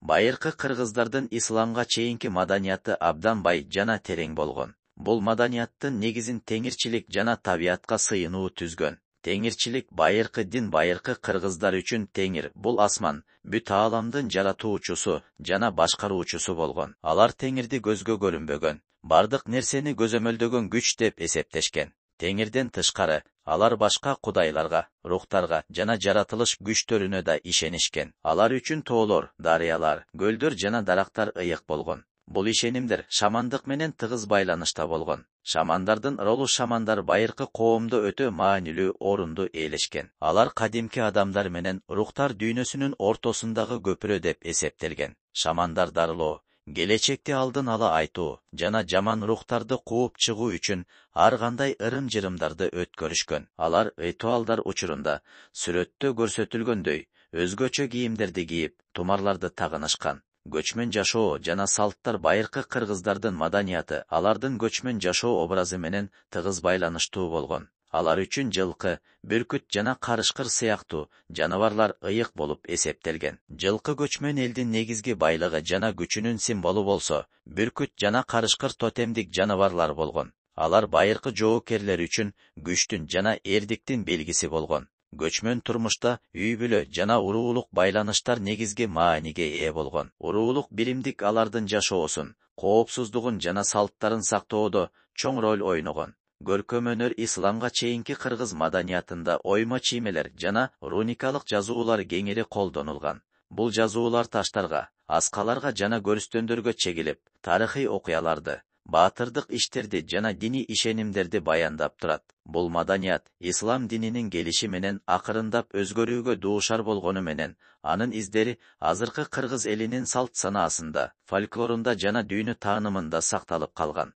Байыркы кыргыздардын исламга чейинки маданияты абдан бай жана терең болгон. Бул маданияттын негизин теңирчилик жана табиятка сыйынуу түзгөн. Теңирчилик байыркы дин байыркы кыргыздар үчүн теңир бул асман, бүт ааламдын жаратуучусу жана башкаруучусу болгон. Алар теңирди көзгө көрүнбөгөн, бардык нерсени көзөмөлдөгөн күч деп эсептешкен. Теңирден тышкары, алар башка кудайларга, рухтарга жана жаратылыш күчтөрүнө да ишенишкен. Алар үчүн тоолор, дарыялар, көлдөр жана дарактар ыйык болгон. Бул ишенимдер шамандык менен тыгыз байланышта болгон. Шамандардын ролу шамандар байыркы коомдо өтө маанилүү орунду ээлешкен. Алар кадимки адамдар менен рухтар дүйнөсүнүн ортосундагы көпүрө деп эсептелген. Шамандар дарылоо, келечекти алдын ала айтуу жана жаман рухтарды кууп чыгуу үчүн ар кандай ырым-жырымдарды өткөрүшкөн. Алар ритуалдар учурунда сүрөттө көрсөтүлгөндөй өзгөчө кийимдерди кийип, тумарларды тагынышкан. Көчмөн жашоо жана салттар байыркы кыргыздардын маданияты алардын көчмөн жашоо образы менен тыгыз байланыштуу болгон. Алар үчүн жылкы, бүркүт жана карышкыр сыяктуу жаныбарлар ыйык болуп эсептелген. Жылкы көчмөн элдин негизги байлыгы жана күчүнүн символу болсо, бүркүт жана карышкыр тотемдик жаныбарлар болгон. Алар байыркы жоокерлер үчүн күчтүн жана эрдиктин белгиси болгон. Көчмөн турмушта үй-бүлө жана уруулук байланыштар негизги мааниге ээ болгон. Уруулук биримдик алардын жашоосун, коопсуздугун жана салттарын сактоодо чоң роль ойногон. Көркөм өнөр исламга чейинки кыргыз маданиятында ойма чиймелер жана руникалык жазуулар кеңири колдонулган. Бул жазуулар таштарга, аскаларга жана көрүстөндөргө чегилип, тарыхый окуяларды, баатырдык иштерди жана диний ишенимдерди баяндап турат. Бул маданият ислам дининин келиши менен акырындап өзгөрүүгө дуушар болгону менен, анын издери азыркы кыргыз элинин салт санаасында, фольклорунда жана дүйнө таанымында сакталып калган.